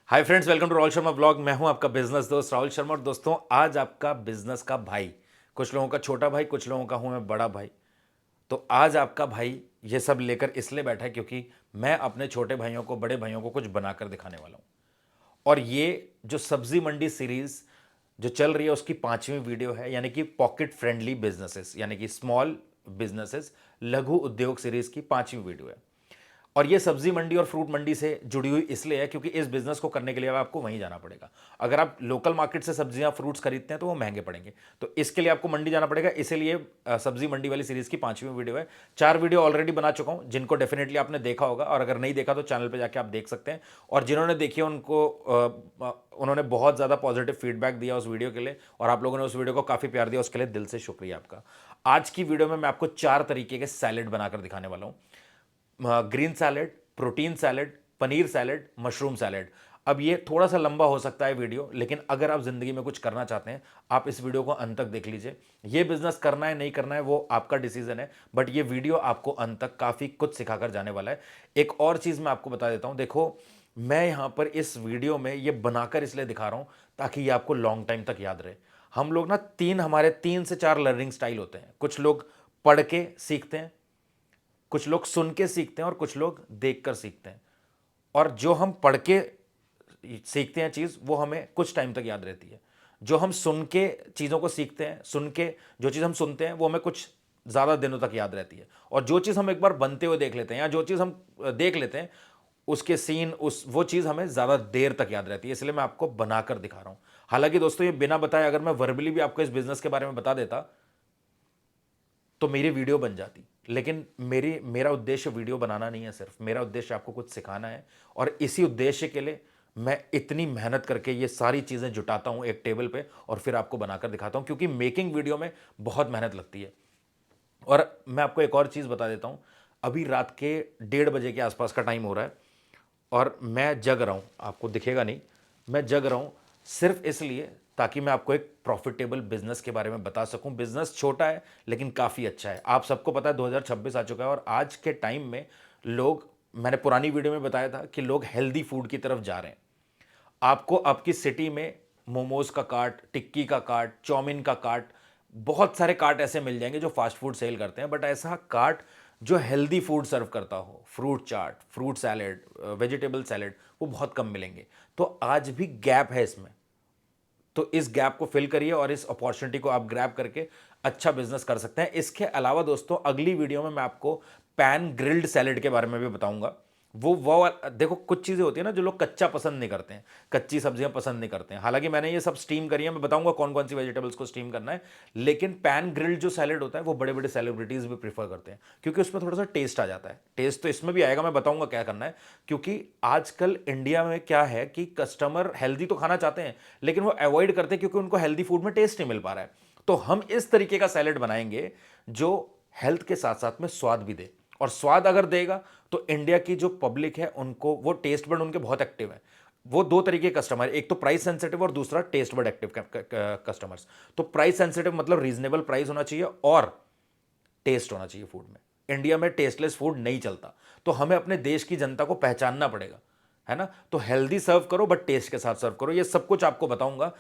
Hi friends, welcome to Rahul Sharma blog. मैं हूं आपका बिजनेस दोस्त राहुल शर्मा। और दोस्तों, आज आपका बिजनेस का भाई, कुछ लोगों का छोटा भाई, कुछ लोगों का हूं मैं बड़ा भाई। तो आज आपका भाई ये सब लेकर इसलिए बैठा है क्योंकि मैं अपने छोटे भाइयों को, बड़े भाइयों को कुछ बनाकर दिखाने वाला हूं। और ये जो सब्जी मंडी सीरीज जो चल रही है उसकी 5वीं वीडियो है, यानी कि पॉकेट फ्रेंडली बिजनेसेस, यानी कि स्मॉल बिजनेसेस, लघु उद्योग सीरीज की 5वीं वीडियो है। और ये सब्जी मंडी और फ्रूट मंडी से जुड़ी हुई इसलिए है क्योंकि इस बिजनेस को करने के लिए आपको वहीं जाना पड़ेगा। अगर आप लोकल मार्केट से सब्जियां फ्रूट्स खरीदते हैं तो वो महंगे पड़ेंगे, तो इसके लिए आपको मंडी जाना पड़ेगा। इसीलिए सब्जी मंडी वाली सीरीज की 5वीं वीडियो है। 4 वीडियो ऑलरेडी बना चुका हूं जिनको डेफिनेटली आपने देखा होगा, और अगर नहीं देखा तो चैनल पर जाकर आप देख सकते हैं। और जिन्होंने देखी उनको उन्होंने बहुत ज़्यादा पॉजिटिव फीडबैक दिया उस वीडियो के लिए, और आप लोगों ने उस वीडियो को काफ़ी प्यार दिया, उसके लिए दिल से शुक्रिया आपका। आज की वीडियो में मैं आपको 4 तरीके के सैलेड बनाकर दिखाने वाला हूं। Green salad, protein salad, paneer salad, mushroom salad. अब ये थोड़ा सा लंबा हो सकता है वीडियो, लेकिन अगर आप जिंदगी में कुछ करना चाहते हैं, आप इस वीडियो को अंत तक देख लीजिए। ये बिजनेस करना है नहीं करना है वो आपका डिसीजन है, बट ये वीडियो आपको अंत तक काफी कुछ सिखाकर जाने वाला है। एक और चीज मैं आपको बता देता हूं, देखो मैं यहां पर इस वीडियो में ये बनाकर इसलिए दिखा रहा हूं ताकि ये आपको लॉन्ग टाइम तक याद रहे। हम लोग ना हमारे 3 से 4 लर्निंग स्टाइल होते हैं। कुछ लोग पढ़ के सीखते हैं, कुछ लोग सुन के सीखते हैं, और कुछ लोग देख कर सीखते हैं। और जो हम पढ़ के सीखते हैं चीज़, वो हमें कुछ टाइम तक याद रहती है। जो हम सुन के चीज़ों को सीखते हैं, सुन के जो चीज़ हम सुनते हैं वो हमें कुछ ज़्यादा दिनों तक याद रहती है। और जो चीज़ हम एक बार बनते हुए देख लेते हैं, या जो चीज़ हम देख लेते हैं उसके सीन, वो चीज़ हमें ज़्यादा देर तक याद रहती है। इसलिए मैं आपको बनाकर दिखा रहा हूं। हालांकि दोस्तों, ये बिना बताए अगर मैं वर्बली भी आपको इस बिजनेस के बारे में बता देता तो मेरी वीडियो बन जाती। लेकिन मेरा उद्देश्य वीडियो बनाना नहीं है, सिर्फ मेरा उद्देश्य आपको कुछ सिखाना है। और इसी उद्देश्य के लिए मैं इतनी मेहनत करके ये सारी चीज़ें जुटाता हूं एक टेबल पे, और फिर आपको बनाकर दिखाता हूं, क्योंकि मेकिंग वीडियो में बहुत मेहनत लगती है। और मैं आपको एक और चीज़ बता देता हूं, अभी रात के 1:30 बजे के आसपास का टाइम हो रहा है, और मैं जग रहा हूं। आपको दिखेगा नहीं, मैं जग रहा हूं सिर्फ इसलिए ताकि मैं आपको एक प्रॉफिटेबल बिजनेस के बारे में बता सकूं। बिजनेस छोटा है लेकिन काफ़ी अच्छा है। आप सबको पता है 2026 आ चुका है, और आज के टाइम में लोग, मैंने पुरानी वीडियो में बताया था कि लोग हेल्दी फूड की तरफ जा रहे हैं। आपको आपकी सिटी में मोमोज का कार्ट, टिक्की का कार्ट, चाउमीन का कार्ट, बहुत सारे कार्ट ऐसे मिल जाएंगे जो फास्ट फूड सेल करते हैं, बट ऐसा कार्ट जो हेल्दी फूड सर्व करता हो, फ्रूट चाट, फ्रूट सैलेड, वेजिटेबल सैलेड, वो बहुत कम मिलेंगे। तो आज भी गैप है इसमें। तो इस गैप को फिल करिए और इस अपॉर्चुनिटी को आप ग्रैब करके अच्छा बिजनेस कर सकते हैं। इसके अलावा दोस्तों, अगली वीडियो में मैं आपको पैन ग्रिल्ड सैलेड के बारे में भी बताऊंगा। देखो, कुछ चीज़ें होती है ना जो लोग कच्चा पसंद नहीं करते हैं, कच्ची सब्जियां पसंद नहीं करते हैं। हालांकि मैंने ये सब स्टीम करी है, मैं बताऊंगा कौन कौन सी वेजिटेबल्स को स्टीम करना है। लेकिन पैन ग्रिल्ड जो सैलेड होता है वो बड़े बड़े सेलिब्रिटीज भी प्रीफर करते हैं, क्योंकि उसमें थोड़ा सा टेस्ट आ जाता है। टेस्ट तो इसमें भी आएगा, मैं बताऊंगा क्या करना है। क्योंकि आजकल इंडिया में क्या है कि कस्टमर हेल्दी तो खाना चाहते हैं, लेकिन वो अवॉइड करते हैं क्योंकि उनको हेल्दी फूड में टेस्ट नहीं मिल पा रहा है। तो हम इस तरीके का सैलेड बनाएंगे जो हेल्थ के साथ साथ में स्वाद भी दे। और स्वाद अगर देगा तो इंडिया की जो पब्लिक है उनको वो टेस्ट बड उनके बहुत एक्टिव है। वो 2 तरीके कस्टमर, एक तो प्राइस सेंसिटिव और दूसरा टेस्ट बड एक्टिव कस्टमर्स। तो प्राइस सेंसिटिव मतलब रीजनेबल प्राइस होना चाहिए और टेस्ट होना चाहिए फूड में। इंडिया में टेस्टलेस फूड नहीं चलता, तो हमें अपने देश की जनता को पहचानना पड़ेगा, है ना। तो हेल्दी सर्व करो बट टेस्ट के साथ सर्व करो, ये सब कुछ आपको बताऊंगा।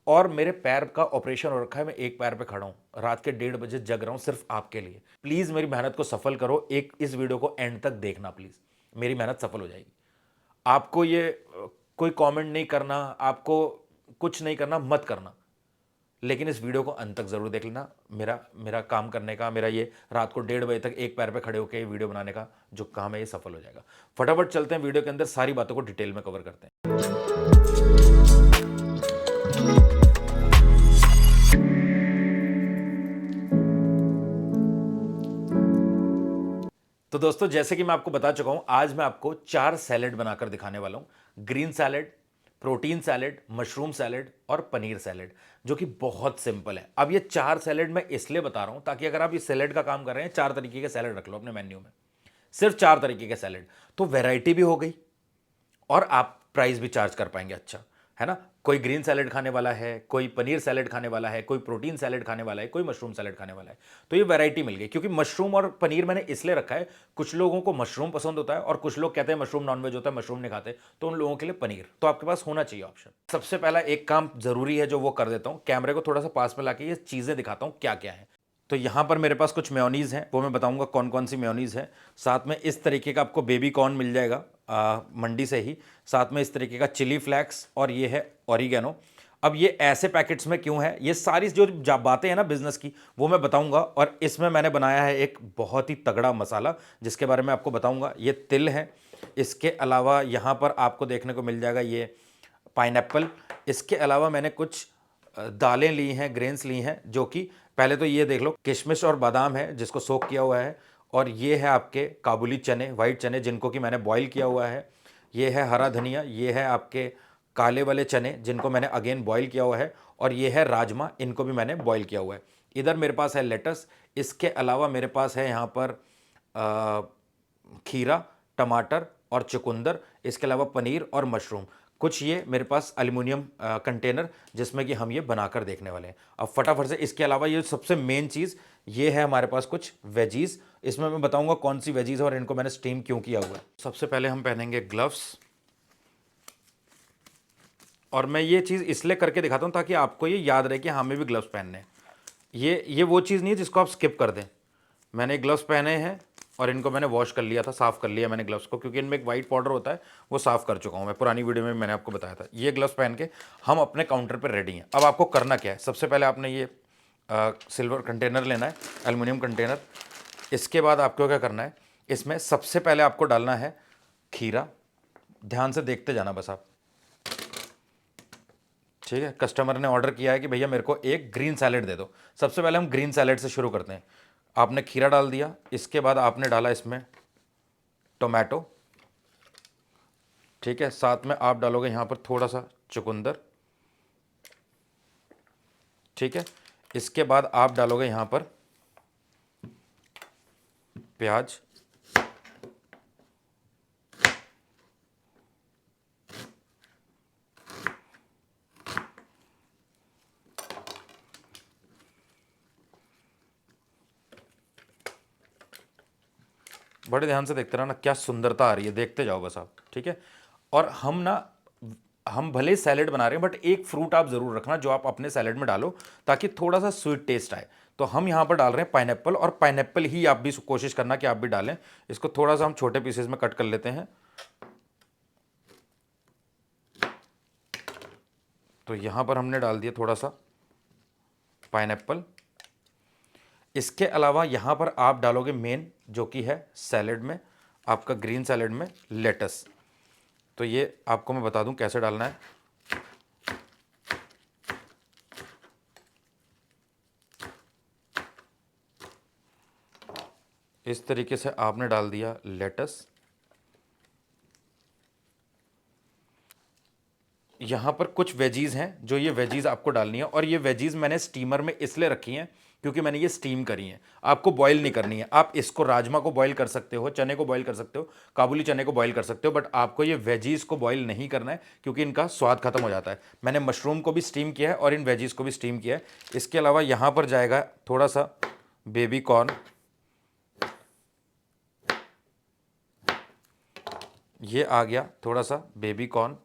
और मेरे पैर का ऑपरेशन हो रखा है, मैं एक पैर पे खड़ा हूं, रात के 1:30 बजे जग रहा हूं सिर्फ आपके लिए। प्लीज मेरी मेहनत को सफल करो, इस वीडियो को एंड तक देखना प्लीज, मेरी मेहनत सफल हो जाएगी। आपको ये कोई कमेंट नहीं करना, आपको कुछ नहीं करना, मत करना, लेकिन इस वीडियो को अंत तक जरूर देख लेना। मेरा मेरा काम करने का, मेरा ये रात को 1:30 बजे तक एक पैर पे खड़े होकर ये वीडियो बनाने का जो काम है, ये सफल हो जाएगा। फटाफट चलते हैं वीडियो के अंदर, सारी बातों को डिटेल में कवर करते हैं। तो दोस्तों, जैसे कि मैं आपको बता चुका हूं, आज मैं आपको 4 सैलेड बनाकर दिखाने वाला हूं। Green salad, protein salad, mushroom salad और पनीर सैलेड, जो कि बहुत सिंपल है। अब ये 4 सैलेड मैं इसलिए बता रहा हूं ताकि अगर आप इस सैलेड का काम कर रहे हैं, 4 तरीके के सैलेड रख लो अपने मेन्यू में, सिर्फ 4 तरीके के सैलेड, तो वैरायटी भी हो गई और आप प्राइस भी चार्ज कर पाएंगे अच्छा। है ना। कोई ग्रीन सैलेड खाने वाला है, कोई पनीर सैलेड खाने वाला है, कोई प्रोटीन सैलेड खाने वाला है, कोई मशरूम सैलेड खाने वाला है। तो ये वैरायटी मिल गई, क्योंकि मशरूम और पनीर मैंने इसलिए रखा है, कुछ लोगों को मशरूम पसंद होता है और कुछ लोग कहते हैं मशरूम नॉनवेज होता है, मशरूम नहीं खाते, तो उन लोगों के लिए पनीर। तो आपके पास होना चाहिए ऑप्शन। सबसे पहला एक काम जरूरी है जो वो कर देता हूं, कैमरे को थोड़ा सा पास में लाके ये चीजें दिखाता हूं क्या क्या है। तो यहाँ पर मेरे पास कुछ मेयोनीज़ हैं, वो मैं बताऊंगा कौन कौन सी मेयोनीज़ है। साथ में इस तरीके का आपको बेबी कॉर्न मिल जाएगा मंडी से ही। साथ में इस तरीके का चिली फ्लैक्स, और ये है ऑरिगेनो। अब ये ऐसे पैकेट्स में क्यों है, ये सारी जो बातें हैं ना बिजनेस की, वो मैं बताऊंगा। और इसमें मैंने बनाया है एक बहुत ही तगड़ा मसाला, जिसके बारे में आपको बताऊंगा। ये तिल है। इसके अलावा यहाँ पर आपको देखने को मिल जाएगा ये पाइनएप्पल। इसके अलावा मैंने कुछ दालें ली हैं, ग्रेन्स ली हैं, जो कि पहले तो ये देख लो, किशमिश और बादाम है जिसको सोक किया हुआ है। और ये है आपके काबुली चने, वाइट चने, जिनको कि मैंने बॉईल किया हुआ है। ये है हरा धनिया। ये है आपके काले वाले चने, जिनको मैंने अगेन बॉईल किया हुआ है। और ये है राजमा, इनको भी मैंने बॉईल किया हुआ है। इधर मेरे पास है लेटस। इसके अलावा मेरे पास है यहाँ पर खीरा, टमाटर और चुकंदर। इसके अलावा पनीर और मशरूम। कुछ ये मेरे पास एल्युमिनियम कंटेनर, जिसमें कि हम ये बनाकर देखने वाले हैं। अब फटाफट से, इसके अलावा ये सबसे मेन चीज़ ये है हमारे पास कुछ वेजीज। इसमें मैं बताऊंगा कौन सी वेजीज है और इनको मैंने स्टीम क्यों किया हुआ है। सबसे पहले हम पहनेंगे ग्लव्स। और मैं ये चीज़ इसलिए करके दिखाता हूँ ताकि आपको ये याद रहे कि हमें भी ग्लव्स पहनने हैं। ये वो चीज़ नहीं है जिसको आप स्किप कर दें। मैंने ग्लव्स पहने हैं और इनको मैंने वॉश कर लिया था, साफ़ कर लिया मैंने ग्लव्स को, क्योंकि इनमें एक वाइट पाउडर होता है, वो साफ़ कर चुका हूँ मैं, पुरानी वीडियो में मैंने आपको बताया था। ये ग्लव्स पहन के हम अपने काउंटर पर रेडी हैं। अब आपको करना क्या है, सबसे पहले आपने ये सिल्वर कंटेनर लेना है, एल्युमिनियम कंटेनर। इसके बाद आपको क्या करना है, इसमें सबसे पहले आपको डालना है खीरा। ध्यान से देखते जाना बस आप, ठीक है। कस्टमर ने ऑर्डर किया है कि भैया मेरे को एक ग्रीन सैलेड दे दो। सबसे पहले हम ग्रीन सैलेड से शुरू करते हैं। आपने खीरा डाल दिया, इसके बाद आपने डाला इसमें टोमेटो, ठीक है। साथ में आप डालोगे यहाँ पर थोड़ा सा चुकंदर, ठीक है। इसके बाद आप डालोगे यहाँ पर प्याज, बड़े ध्यान से देखते रहना, क्या सुंदरता आ रही है, देखते जाओ बस आप, ठीक है। और हम भले सैलेड बना रहे हैं, बट एक फ्रूट आप ज़रूर रखना जो आप अपने सैलेड में डालो, ताकि थोड़ा सा स्वीट टेस्ट आए। तो हम यहाँ पर डाल रहे हैं पाइनएप्पल, और पाइनएप्पल ही आप भी कोशिश करना कि आप भी डालें। इसको थोड़ा सा हम छोटे पीसेस में कट कर लेते हैं। तो यहाँ पर हमने डाल दिया थोड़ा सा पाइनएप्पल। इसके अलावा यहाँ पर आप डालोगे मेन, जो कि है सैलेड में, आपका ग्रीन सैलेड में लेटस। तो ये आपको मैं बता दूं कैसे डालना है। इस तरीके से आपने डाल दिया लेटस। यहाँ पर कुछ वेजीज़ हैं, जो ये वेजीज़ आपको डालनी है। और ये वेजीज़ मैंने स्टीमर में इसलिए रखी हैं क्योंकि मैंने ये स्टीम करी हैं। आपको बॉईल नहीं करनी है। आप इसको, राजमा को बॉईल कर सकते हो, चने को बॉईल कर सकते हो, काबुली चने को बॉईल कर सकते हो, बट आपको ये वेजीज़ को बॉईल नहीं करना है, क्योंकि इनका स्वाद खत्म हो जाता है। मैंने मशरूम को भी स्टीम किया है और इन वेजीज़ को भी स्टीम किया है। इसके अलावा यहाँ पर जाएगा थोड़ा सा बेबी कॉर्न, ये आ गया थोड़ा सा बेबी कॉर्न,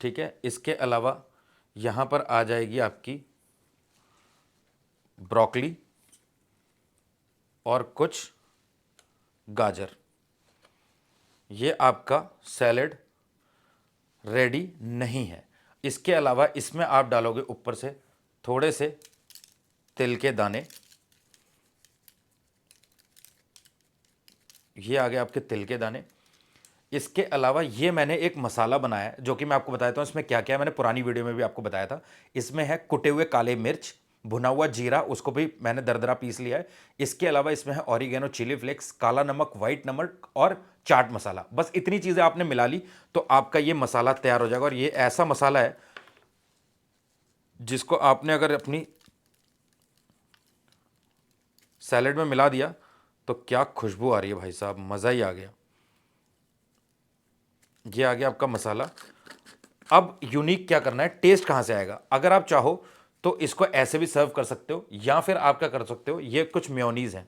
ठीक है। इसके अलावा यहाँ पर आ जाएगी आपकी ब्रोकली और कुछ गाजर। ये आपका सैलेड रेडी नहीं है। इसके अलावा इसमें आप डालोगे ऊपर से थोड़े से तिल के दाने। ये आ गए आपके तिल के दाने। इसके अलावा ये मैंने एक मसाला बनाया है, जो कि मैं आपको बताता हूँ इसमें क्या क्या है। मैंने पुरानी वीडियो में भी आपको बताया था। इसमें है कुटे हुए काले मिर्च, भुना हुआ जीरा, उसको भी मैंने दरदरा पीस लिया है। इसके अलावा इसमें है ऑरिगेनो, चिली फ्लेक्स, काला नमक, वाइट नमक और चाट मसाला। बस इतनी चीज़ें आपने मिला ली तो आपका ये मसाला तैयार हो जाएगा। और ये ऐसा मसाला है जिसको आपने अगर अपनी सैलेड में मिला दिया तो क्या खुशबू आ रही है भाई साहब, मज़ा ही आ गया। ये आ गया आपका मसाला। अब यूनिक क्या करना है, टेस्ट कहाँ से आएगा, अगर आप चाहो तो इसको ऐसे भी सर्व कर सकते हो, या फिर आप क्या कर सकते हो, ये कुछ मेयोनीज है।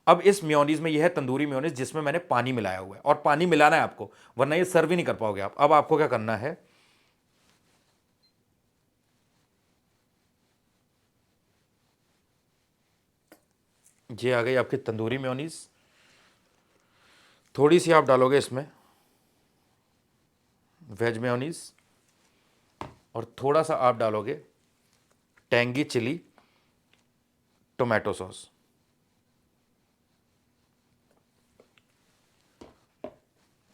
अब इस मेयोनीज में ये है तंदूरी मेयोनीज जिसमें मैंने पानी मिलाया हुआ है, और पानी मिलाना है आपको, वरना ये सर्व ही नहीं कर पाओगे आप। अब आपको क्या करना है, ये आ गई आपकी तंदूरी मेयोनीज। थोड़ी सी आप डालोगे इसमें वेज मेयोनीज, और थोड़ा सा आप डालोगे टेंगी चिली टोमेटो सॉस।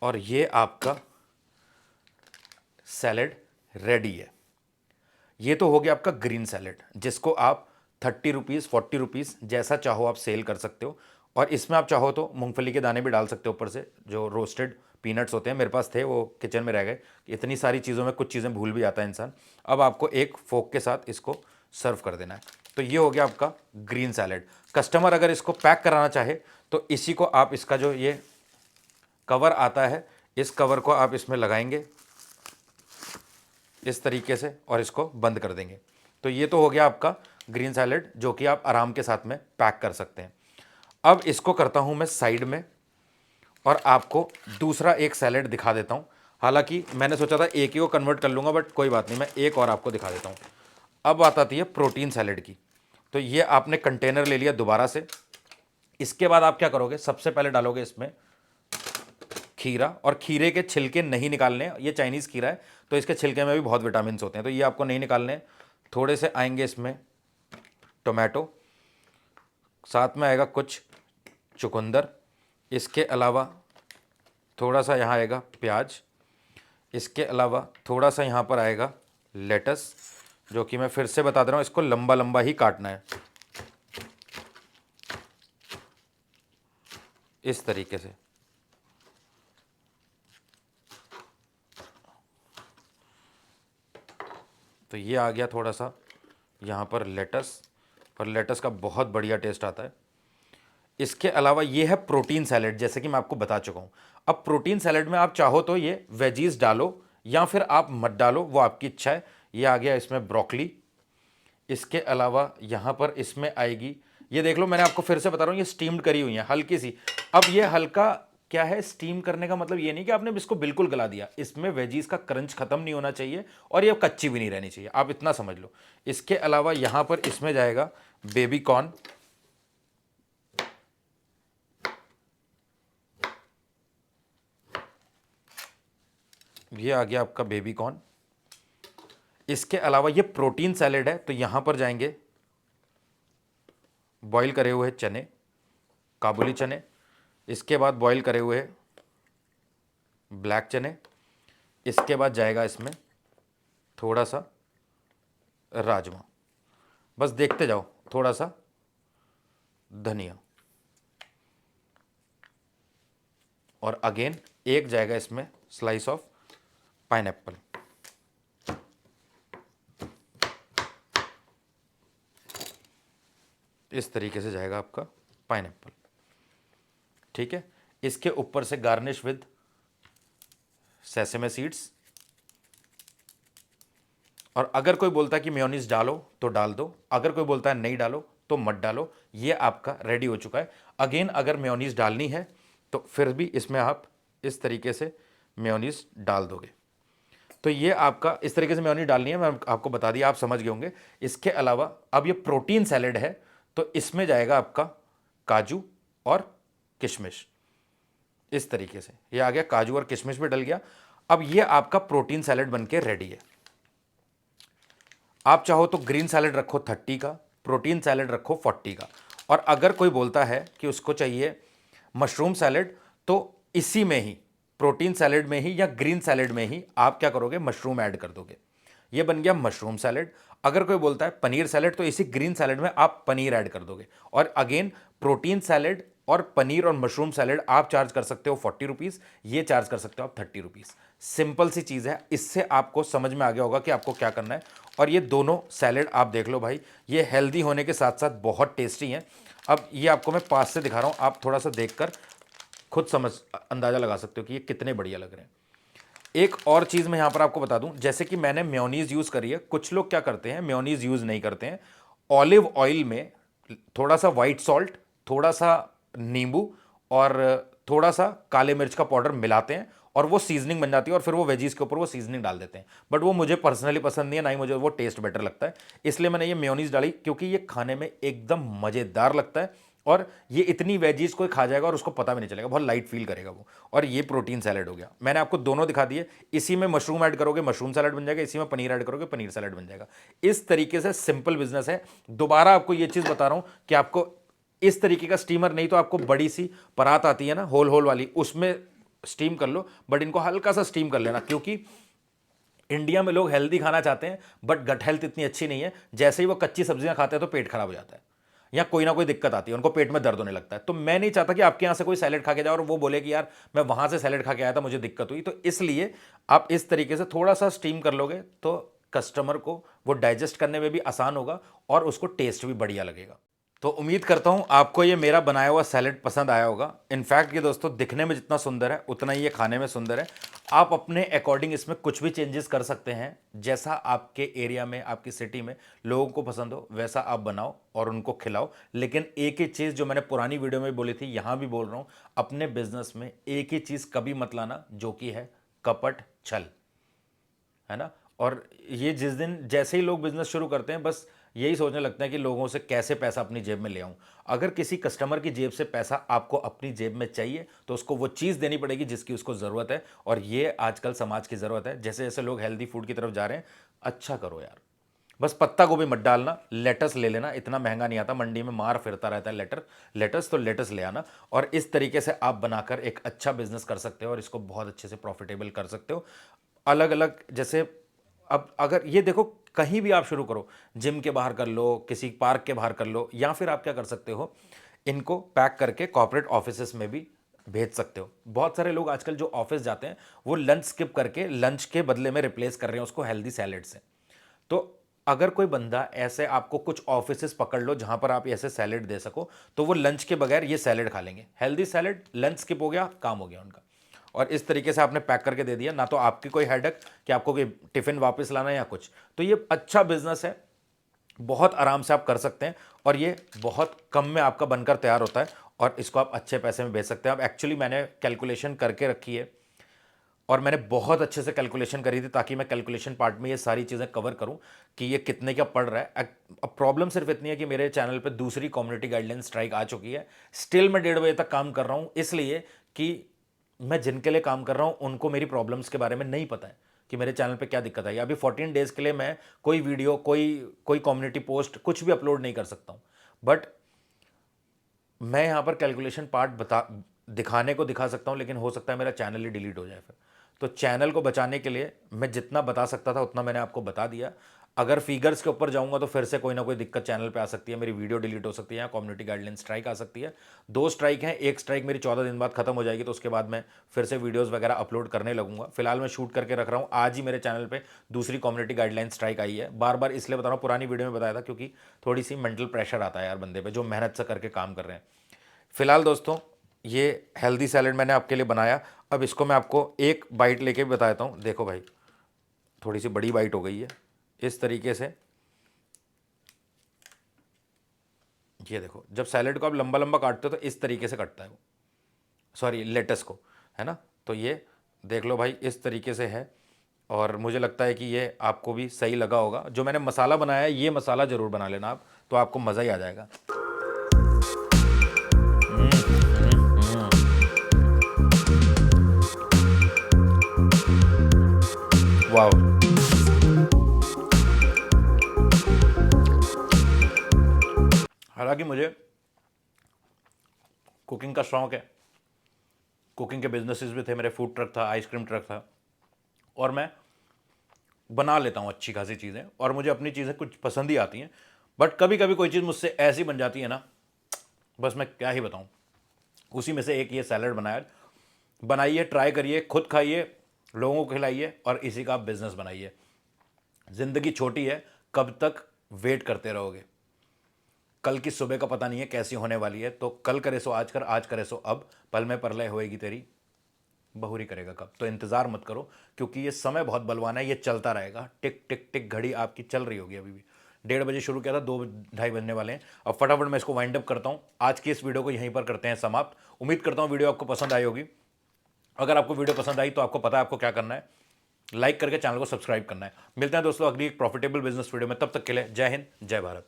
और ये आपका सैलेड रेडी है। ये तो हो गया आपका ग्रीन सैलेड, जिसको आप 30 रुपीज़ 40 रुपीज़ जैसा चाहो आप सेल कर सकते हो। और इसमें आप चाहो तो मूंगफली के दाने भी डाल सकते हो ऊपर से, जो रोस्टेड पीनट्स होते हैं, मेरे पास थे वो किचन में रह गए। इतनी सारी चीज़ों में कुछ चीज़ें भूल भी जाता है इंसान। अब आपको एक फोक के साथ इसको सर्व कर देना है। तो ये हो गया आपका ग्रीन सैलेड। कस्टमर अगर इसको पैक कराना चाहे तो इसी को आप, इसका जो ये कवर आता है, इस कवर को आप इसमें लगाएंगे इस तरीके से, और इसको बंद कर देंगे। तो ये तो हो गया आपका ग्रीन सैलेड, जो कि आप आराम के साथ में पैक कर सकते हैं। अब इसको करता हूं मैं साइड में, और आपको दूसरा एक सैलेड दिखा देता हूं। हालांकि मैंने सोचा था एक ही को कन्वर्ट कर लूँगा, बट कोई बात नहीं, मैं एक और आपको दिखा देता हूं। अब बात आती है प्रोटीन सैलेड की। तो ये आपने कंटेनर ले लिया दोबारा से। इसके बाद आप क्या करोगे, सबसे पहले डालोगे इसमें खीरा, और खीरे के छिलके नहीं निकालने। ये चाइनीज़ खीरा है तो इसके छिलके में भी बहुत विटामिन होते हैं, तो ये आपको नहीं निकालने। थोड़े से आएंगे इसमें टोमेटो, साथ में आएगा कुछ चुकंदर, इसके अलावा थोड़ा सा यहाँ आएगा प्याज, इसके अलावा थोड़ा सा यहाँ पर आएगा लेटस, जो कि मैं फिर से बता दे रहा हूँ, इसको लंबा लंबा ही काटना है इस तरीके से। तो ये आ गया थोड़ा सा यहाँ पर लेटस, और लेटस का बहुत बढ़िया टेस्ट आता है। इसके अलावा ये है प्रोटीन सैलेड, जैसे कि मैं आपको बता चुका हूँ। अब प्रोटीन सैलेड में आप चाहो तो ये वेजीज डालो या फिर आप मत डालो, वो आपकी इच्छा है। ये आ गया इसमें ब्रोकली। इसके अलावा यहाँ पर इसमें आएगी, ये देख लो, मैंने आपको फिर से बता रहा हूँ, ये स्टीम्ड करी हुई है हल्की सी। अब ये हल्का क्या है, स्टीम करने का मतलब ये नहीं कि आपने इसको बिल्कुल गला दिया, इसमें वेजीज का क्रंच खत्म नहीं होना चाहिए, और ये कच्ची भी नहीं रहनी चाहिए, आप इतना समझ लो। इसके अलावा यहाँ पर इसमें जाएगा बेबी कॉर्न, ये आ गया आपका बेबी कॉर्न। इसके अलावा ये प्रोटीन सैलेड है, तो यहां पर जाएंगे बॉईल करे हुए चने, काबुली चने, इसके बाद बॉईल करे हुए ब्लैक चने, इसके बाद जाएगा इसमें थोड़ा सा राजमा, बस देखते जाओ, थोड़ा सा धनिया, और अगेन एक जाएगा इसमें स्लाइस ऑफ पाइनएप्पल। इस तरीके से जाएगा आपका पाइनएप्पल, ठीक है। इसके ऊपर से गार्निश विद सेसेमे सीड्स। और अगर कोई बोलता है कि मेयोनीज डालो तो डाल दो, अगर कोई बोलता है नहीं डालो तो मत डालो। ये आपका रेडी हो चुका है। अगेन अगर मेयोनीज डालनी है तो फिर भी इसमें आप इस तरीके से मेयोनीज डाल दोगे। तो ये आपका इस तरीके से मेयोनीज डालनी है, मैं आपको बता दिया, आप समझ गए होंगे। इसके अलावा अब ये प्रोटीन सैलेड है, तो इसमें जाएगा आपका काजू और किशमिश। इस तरीके से ये आ गया, काजू और किशमिश भी डल गया। अब ये आपका प्रोटीन सैलेड बनके रेडी है। आप चाहो तो ग्रीन सैलेड रखो 30 का, प्रोटीन सैलेड रखो 40 का। और अगर कोई बोलता है कि उसको चाहिए मशरूम सैलेड, तो इसी में ही प्रोटीन सैलेड में ही या ग्रीन सैलेड में ही आप क्या करोगे, मशरूम ऐड कर दोगे। ये बन गया मशरूम सैलेड। अगर कोई बोलता है पनीर सैलेड, तो इसी ग्रीन सैलेड में आप पनीर ऐड कर दोगे। और अगेन प्रोटीन सैलेड और पनीर और मशरूम सैलेड आप चार्ज कर सकते हो 40 रुपीज़, ये चार्ज कर सकते हो आप 30 रुपीज़। सिंपल सी चीज़ है, इससे आपको समझ में आ गया होगा कि आपको क्या करना है। और ये दोनों सैलेड आप देख लो भाई, ये हेल्दी होने के साथ साथ बहुत टेस्टी हैं। अब ये आपको मैं पास से दिखा रहा हूँ, आप थोड़ा सा देखकर खुद समझ अंदाज़ा लगा सकते हो कि ये कितने बढ़िया लग रहे हैं। एक और चीज़ मैं यहाँ पर आपको बता दूं, जैसे कि मैंने मेयोनीज यूज़ करी है, कुछ लोग क्या करते हैं मेयोनीज यूज़ नहीं करते हैं, ऑलिव ऑयल में थोड़ा सा वाइट सॉल्ट, थोड़ा सा नींबू और थोड़ा सा काले मिर्च का पाउडर मिलाते हैं और वो सीजनिंग बन जाती है और फिर वो वेजीज के ऊपर वो सीजनिंग डाल देते हैं। बट वो मुझे पर्सनली पसंद नहीं है, ना ही मुझे वो टेस्ट बेटर लगता है, इसलिए मैंने ये मेयोनीज डाली, क्योंकि ये खाने में एकदम मज़ेदार लगता है और ये इतनी वेजीज कोई खा जाएगा और उसको पता भी नहीं चलेगा, बहुत लाइट फील करेगा वो। और ये प्रोटीन सैलेड हो गया, मैंने आपको दोनों दिखा दिए। इसी में मशरूम ऐड करोगे मशरूम सैलेड बन जाएगा, इसी में पनीर ऐड करोगे पनीर सैलेड बन जाएगा। इस तरीके से सिंपल बिजनेस है। दोबारा आपको ये चीज़ बता रहा हूं कि आपको इस तरीके का स्टीमर नहीं तो आपको बड़ी सी परात आती है ना होल होल वाली, उसमें स्टीम कर लो, बट इनको हल्का सा स्टीम कर लेना, क्योंकि इंडिया में लोग हेल्दी खाना चाहते हैं बट गट हेल्थ इतनी अच्छी नहीं है। जैसे ही वो कच्ची सब्जियां खाते हैं तो पेट खराब हो जाता है या कोई ना कोई दिक्कत आती है, उनको पेट में दर्द होने लगता है। तो मैं नहीं चाहता कि आपके यहां से कोई सैलेड खा के जाए और वो बोले कि यार मैं वहां से सैलेड खा के आया था मुझे दिक्कत हुई। तो इसलिए आप इस तरीके से थोड़ा सा स्टीम कर लोगे तो कस्टमर को वो डाइजेस्ट करने में भी आसान होगा और उसको टेस्ट भी बढ़िया लगेगा। तो उम्मीद करता हूं आपको ये मेरा बनाया हुआ सैलेड पसंद आया होगा। इनफैक्ट ये दोस्तों दिखने में जितना सुंदर है उतना ही ये खाने में सुंदर है। आप अपने अकॉर्डिंग इसमें कुछ भी चेंजेस कर सकते हैं, जैसा आपके एरिया में आपकी सिटी में लोगों को पसंद हो वैसा आप बनाओ और उनको खिलाओ। लेकिन एक ही चीज़ जो मैंने पुरानी वीडियो में बोली थी यहाँ भी बोल रहा हूँ, अपने बिजनेस में एक ही चीज़ कभी मत लाना जो कि है कपट छल, है ना। और ये जिस दिन जैसे ही लोग बिजनेस शुरू करते हैं बस यही सोचने लगते हैं कि लोगों से कैसे पैसा अपनी जेब में ले आऊं। अगर किसी कस्टमर की जेब से पैसा आपको अपनी जेब में चाहिए तो उसको वो चीज़ देनी पड़ेगी जिसकी उसको ज़रूरत है, और ये आजकल समाज की ज़रूरत है। जैसे जैसे लोग हेल्दी फूड की तरफ जा रहे हैं, अच्छा करो यार, बस पत्ता गोभी मत डालना, लेटस ले लेना, इतना महंगा नहीं आता, मंडी में मार फिरता रहता है लेटस, तो लेटस ले आना। और इस तरीके से आप बनाकर एक अच्छा बिजनेस कर सकते हो और इसको बहुत अच्छे से प्रॉफिटेबल कर सकते हो। अलग अलग जैसे अब अगर ये देखो कहीं भी आप शुरू करो, जिम के बाहर कर लो, किसी पार्क के बाहर कर लो, या फिर आप क्या कर सकते हो, इनको पैक करके कॉर्पोरेट ऑफिसेस में भी भेज सकते हो। बहुत सारे लोग आजकल जो ऑफिस जाते हैं वो लंच स्किप करके लंच के बदले में रिप्लेस कर रहे हैं उसको हेल्दी सैलेड से। तो अगर कोई बंदा ऐसे आपको कुछ ऑफिसेस पकड़ लो जहां पर आप ऐसे सैलेड दे सको, तो वो लंच के बगैर ये सैलेड खा लेंगे, हेल्दी सैलेड, लंच स्किप हो गया, काम हो गया उनका। और इस तरीके से आपने पैक करके दे दिया, ना तो आपकी कोई हेडेक कि आपको कोई टिफिन वापस लाना है या कुछ। तो ये अच्छा बिजनेस है, बहुत आराम से आप कर सकते हैं और ये बहुत कम में आपका बनकर तैयार होता है और इसको आप अच्छे पैसे में बेच सकते हैं। अब एक्चुअली मैंने कैलकुलेशन करके रखी है और मैंने बहुत अच्छे से कैलकुलेशन करी थी ताकि मैं कैलकुलेशन पार्ट में ये सारी चीज़ें कवर करूं कि ये कितने का पड़ रहा है। अब प्रॉब्लम सिर्फ इतनी है कि मेरे चैनल पे दूसरी कम्युनिटी गाइडलाइन स्ट्राइक आ चुकी है। स्टिल मैं 1:30 बजे तक काम कर रहा हूं, इसलिए कि मैं जिनके लिए काम कर रहा हूं उनको मेरी प्रॉब्लम्स के बारे में नहीं पता है कि मेरे चैनल पे क्या दिक्कत आई। अभी 14 डेज़ के लिए मैं कोई वीडियो, कोई कोई कम्युनिटी पोस्ट कुछ भी अपलोड नहीं कर सकता हूँ। बट मैं यहाँ पर कैलकुलेशन पार्ट दिखाने को दिखा सकता हूँ, लेकिन हो सकता है मेरा चैनल ही डिलीट हो जाए फिर। तो चैनल को बचाने के लिए मैं जितना बता सकता था उतना मैंने आपको बता दिया। अगर फिगर्स के ऊपर जाऊंगा तो फिर से कोई ना कोई दिक्कत चैनल पे आ सकती है, मेरी वीडियो डिलीट हो सकती है या कम्युनिटी गाइडलाइन स्ट्राइक आ सकती है। 2 स्ट्राइक हैं, एक स्ट्राइक मेरी 14 दिन बाद खत्म हो जाएगी, तो उसके बाद मैं फिर से वीडियोज़ वगैरह अपलोड करने लगूंगा। फिलहाल मैं शूट करके रख रहा हूँ। आज ही मेरे चैनल पर दूसरी कम्युनिटी गाइडलाइन स्ट्राइक आई है। बार बार इसलिए बता रहा हूँ, पुरानी वीडियो में बताया था क्योंकि थोड़ी सी मेंटल प्रेशर आता है यार बंदे पे जो मेहनत से करके काम कर रहे हैं। फिलहाल दोस्तों ये हेल्दी सैलेड मैंने आपके लिए बनाया। अब इसको मैं आपको एक बाइट लेके भी बताता हूँ। देखो भाई, थोड़ी सी बड़ी बाइट हो गई है। इस तरीके से ये देखो, जब सैलेड को आप लंबा लंबा काटते हो तो इस तरीके से कटता है वो, सॉरी लेटस को, है ना। तो ये देख लो भाई, इस तरीके से है और मुझे लगता है कि ये आपको भी सही लगा होगा। जो मैंने मसाला बनाया है ये मसाला ज़रूर बना लेना आप, तो आपको मज़ा ही आ जाएगा। वाह, हालांकि मुझे कुकिंग का शौक है, कुकिंग के बिजनेसेस भी थे मेरे, फूड ट्रक था, आइसक्रीम ट्रक था, और मैं बना लेता हूँ अच्छी खासी चीज़ें और मुझे अपनी चीज़ें कुछ पसंद ही आती हैं। बट कभी कभी कोई चीज़ मुझसे ऐसी बन जाती है ना, बस मैं क्या ही बताऊँ। उसी में से एक ये सैलड बनाया। बनाइए, ट्राई करिए, खुद खाइए, लोगों को खिलाइए और इसी का आप बिजनेस बनाइए। ज़िंदगी छोटी है, कब तक वेट करते रहोगे? कल की सुबह का पता नहीं है कैसी होने वाली है, तो कल करे सो आज कर, आज करे सो अब, पल में परलय होएगी तेरी। बहुरी करेगा कब? तो इंतज़ार मत करो, क्योंकि ये समय बहुत बलवान है, ये चलता रहेगा। टिक टिक टिक घड़ी आपकी चल रही होगी अभी भी। 1:30 बजे शुरू किया था, 2 ढाई बजने वाले हैं। अब फटाफट मैं इसको वाइंड अप करता हूँ। आज की इस वीडियो को यहीं पर करते हैं समाप्त। उम्मीद करता हूँ वीडियो आपको पसंद आई होगी। अगर आपको वीडियो पसंद आई तो आपको पता है आपको क्या करना है, लाइक करके चैनल को सब्सक्राइब करना है। मिलते हैं दोस्तों अगली एक प्रॉफिटेबल बिजनेस वीडियो में, तब तक के लिए जय हिंद, जय भारत।